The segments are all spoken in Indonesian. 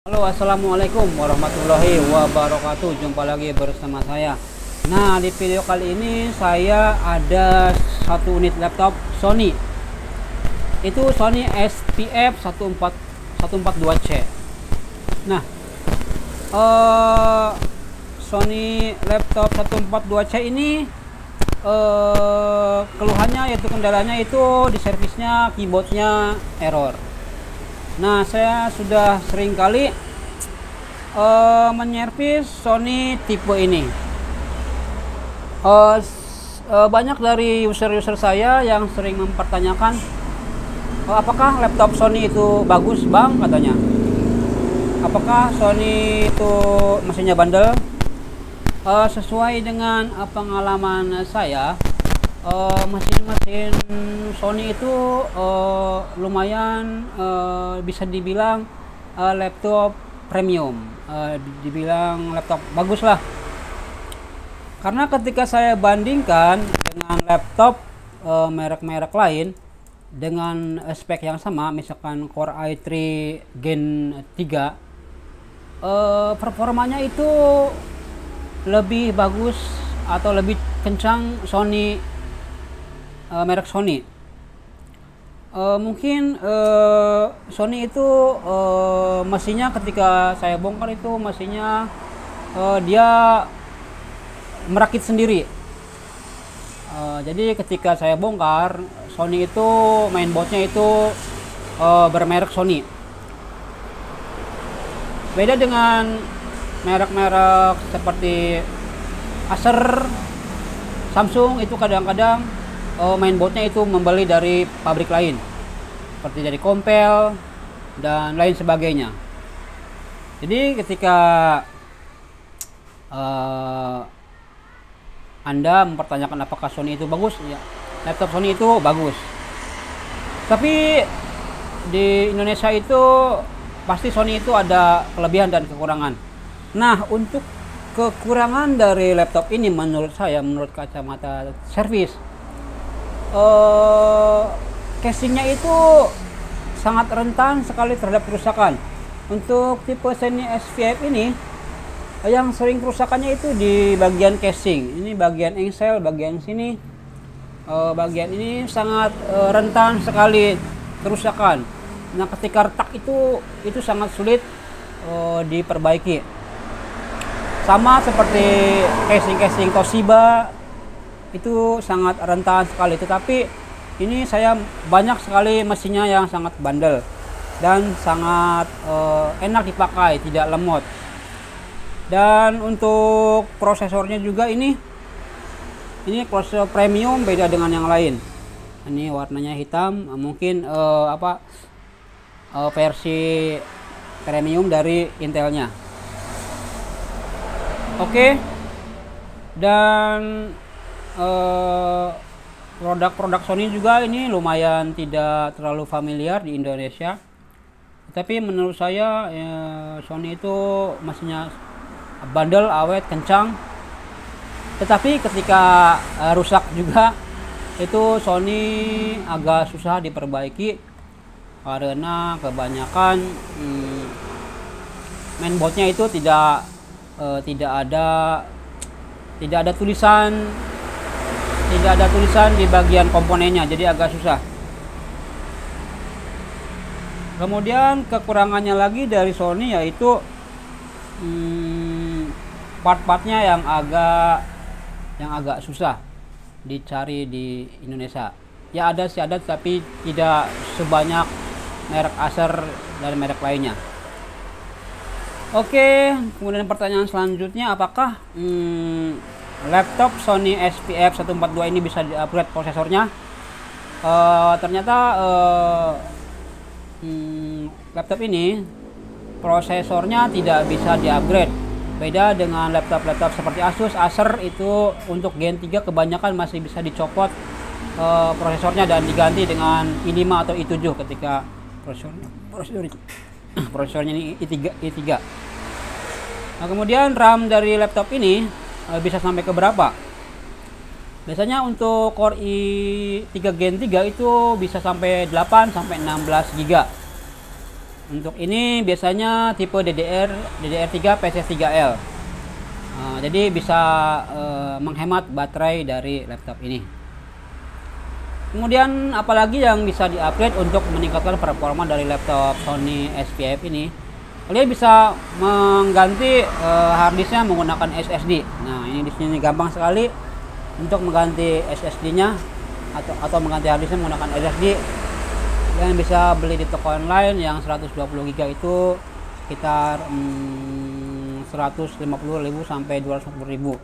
Halo, assalamualaikum warahmatullahi wabarakatuh. Jumpa lagi bersama saya. Nah, di video kali ini saya ada satu unit laptop Sony. Itu Sony SPF 142C. Nah, Sony laptop 142C ini keluhannya yaitu kendalanya itu di servisnya keyboardnya error. Nah, saya sudah sering kali menyervis Sony tipe ini. Banyak dari user-user saya yang sering mempertanyakan, apakah laptop Sony itu bagus, Bang, katanya. Apakah Sony itu mesinnya bandel? Sesuai dengan pengalaman saya, mesin-mesin Sony itu lumayan bisa dibilang laptop premium, dibilang laptop bagus lah. Karena ketika saya bandingkan dengan laptop merek-merek lain dengan spek yang sama, misalkan Core i3 Gen 3, performanya itu lebih bagus atau lebih kencang Sony, merek Sony. Mungkin Sony itu mesinnya ketika saya bongkar itu mesinnya dia merakit sendiri. Jadi ketika saya bongkar Sony itu mainboardnya itu bermerek Sony. Beda dengan merek-merek seperti Acer, Samsung, itu kadang-kadang mainboardnya itu membeli dari pabrik lain, seperti dari Compal dan lain sebagainya. Jadi ketika Anda mempertanyakan apakah Sony itu bagus, ya, laptop Sony itu bagus. Tapi di Indonesia itu pasti Sony itu ada kelebihan dan kekurangan. Nah, untuk kekurangan dari laptop ini menurut saya, menurut kacamata servis, casingnya itu sangat rentan sekali terhadap kerusakan. Untuk tipe Sony SPF ini, yang sering kerusakannya itu di bagian casing. Ini bagian engsel, bagian sini, bagian ini sangat rentan sekali kerusakan. Nah, ketika retak itu sangat sulit diperbaiki. Sama seperti casing-casing Toshiba itu sangat rentan sekali. Tetapi ini saya banyak sekali mesinnya yang sangat bandel dan sangat enak dipakai, tidak lemot. Dan untuk prosesornya juga ini prosesor premium, beda dengan yang lain. Ini warnanya hitam, mungkin versi premium dari Intelnya. Oke. Dan produk-produk Sony juga ini lumayan tidak terlalu familiar di Indonesia. Tapi menurut saya Sony itu mesinnya bandel, awet, kencang. Tetapi ketika rusak juga itu Sony agak susah diperbaiki karena kebanyakan mainboardnya itu tidak ada tulisan di bagian komponennya, jadi agak susah. Kemudian kekurangannya lagi dari Sony yaitu part-partnya yang agak susah dicari di Indonesia. Ya ada sih, ada, tapi tidak sebanyak merek Acer dan merek lainnya. Oke, kemudian pertanyaan selanjutnya, apakah laptop Sony SPF 142 ini bisa di-upgrade prosesornya? Ternyata laptop ini prosesornya tidak bisa di-upgrade. Beda dengan laptop-laptop seperti Acer itu untuk Gen 3 kebanyakan masih bisa dicopot prosesornya dan diganti dengan i5 atau i7 ketika prosesornya ini i3. Nah, kemudian RAM dari laptop ini bisa sampai ke berapa? Biasanya untuk Core i3 Gen 3 itu bisa sampai 8 sampai 16 GB. Untuk ini biasanya tipe DDR3 PCS3L. Jadi bisa menghemat baterai dari laptop ini. Kemudian apalagi yang bisa di-upgrade untuk meningkatkan performa dari laptop Sony SPF ini? Kalian bisa mengganti harddisknya menggunakan SSD. Nah, ini di sini gampang sekali untuk mengganti SSD-nya atau mengganti harddisknya menggunakan SSD. Kalian bisa beli di toko online yang 120 GB itu sekitar 150.000 sampai 240.000.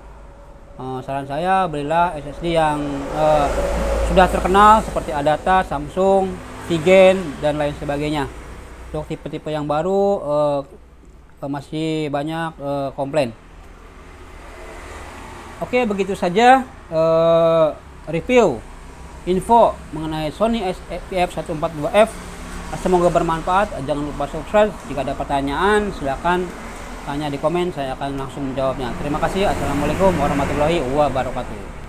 Saran saya belilah SSD yang sudah terkenal seperti Adata, Samsung, Tigen dan lain sebagainya. Untuk tipe-tipe yang baru masih banyak komplain. Oke, begitu saja review info mengenai Sony SPF 142F. Semoga bermanfaat. Jangan lupa subscribe. Jika ada pertanyaan silakan tanya di komen, saya akan langsung menjawabnya. Terima kasih. Assalamualaikum warahmatullahi wabarakatuh.